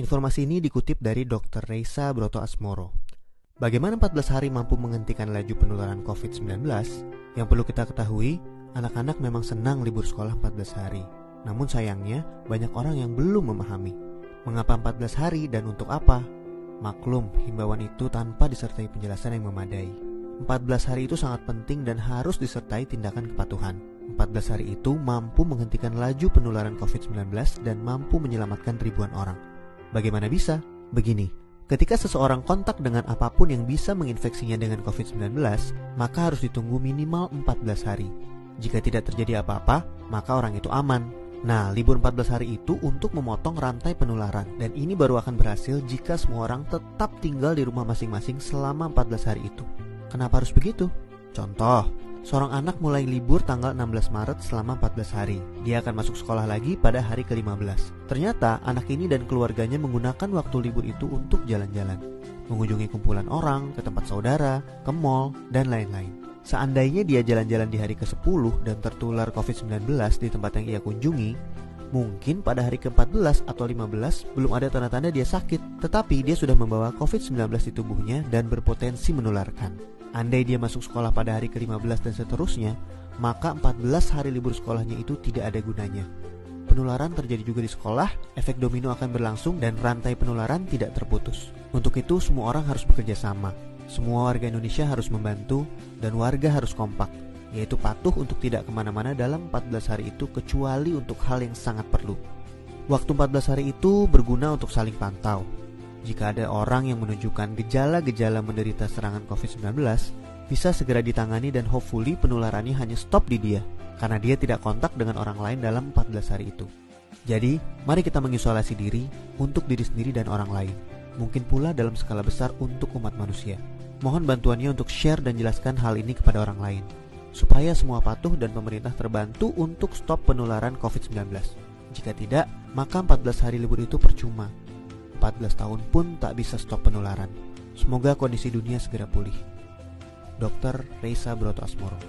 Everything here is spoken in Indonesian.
Informasi ini dikutip dari Dr. Reysa Broto Asmoro. Bagaimana 14 hari mampu menghentikan laju penularan COVID-19? Yang perlu kita ketahui, anak-anak memang senang libur sekolah 14 hari. Namun sayangnya, banyak orang yang belum memahami. Mengapa 14 hari dan untuk apa? Maklum, himbauan itu tanpa disertai penjelasan yang memadai. 14 hari itu sangat penting dan harus disertai tindakan kepatuhan. 14 hari itu mampu menghentikan laju penularan COVID-19 dan mampu menyelamatkan ribuan orang. Bagaimana bisa? Begini, ketika seseorang kontak dengan apapun yang bisa menginfeksinya dengan COVID-19, maka harus ditunggu minimal 14 hari. Jika tidak terjadi apa-apa, maka orang itu aman. Nah, libur 14 hari itu untuk memotong rantai penularan, dan ini baru akan berhasil jika semua orang tetap tinggal di rumah masing-masing selama 14 hari itu. Kenapa harus begitu? Contoh, seorang anak mulai libur tanggal 16 Maret selama 14 hari. Dia akan masuk sekolah lagi pada hari ke-15. Ternyata anak ini dan keluarganya menggunakan waktu libur itu untuk jalan-jalan, mengunjungi kumpulan orang, ke tempat saudara, ke mall, dan lain-lain. Seandainya dia jalan-jalan di hari ke-10 dan tertular COVID-19 di tempat yang ia kunjungi, mungkin pada hari ke-14 atau 15 belum ada tanda-tanda dia sakit, tetapi dia sudah membawa COVID-19 di tubuhnya dan berpotensi menularkan. Andai dia masuk sekolah pada hari ke-15 dan seterusnya, maka 14 hari libur sekolahnya itu tidak ada gunanya. Penularan terjadi juga di sekolah, efek domino akan berlangsung dan rantai penularan tidak terputus. Untuk itu semua orang harus bekerja sama. Semua warga Indonesia harus membantu dan warga harus kompak, yaitu patuh untuk tidak kemana-mana dalam 14 hari itu kecuali untuk hal yang sangat perlu. Waktu 14 hari itu berguna untuk saling pantau. Jika ada orang yang menunjukkan gejala-gejala menderita serangan COVID-19, bisa segera ditangani dan hopefully penularannya hanya stop di dia, karena dia tidak kontak dengan orang lain dalam 14 hari itu. Jadi, mari kita mengisolasi diri untuk diri sendiri dan orang lain. Mungkin pula dalam skala besar untuk umat manusia. Mohon bantuannya untuk share dan jelaskan hal ini kepada orang lain, supaya semua patuh dan pemerintah terbantu untuk stop penularan COVID-19. Jika tidak, maka 14 hari libur itu percuma. 14 tahun pun tak bisa stop penularan. Semoga kondisi dunia segera pulih. Dr. Reysa Broto Asmoro.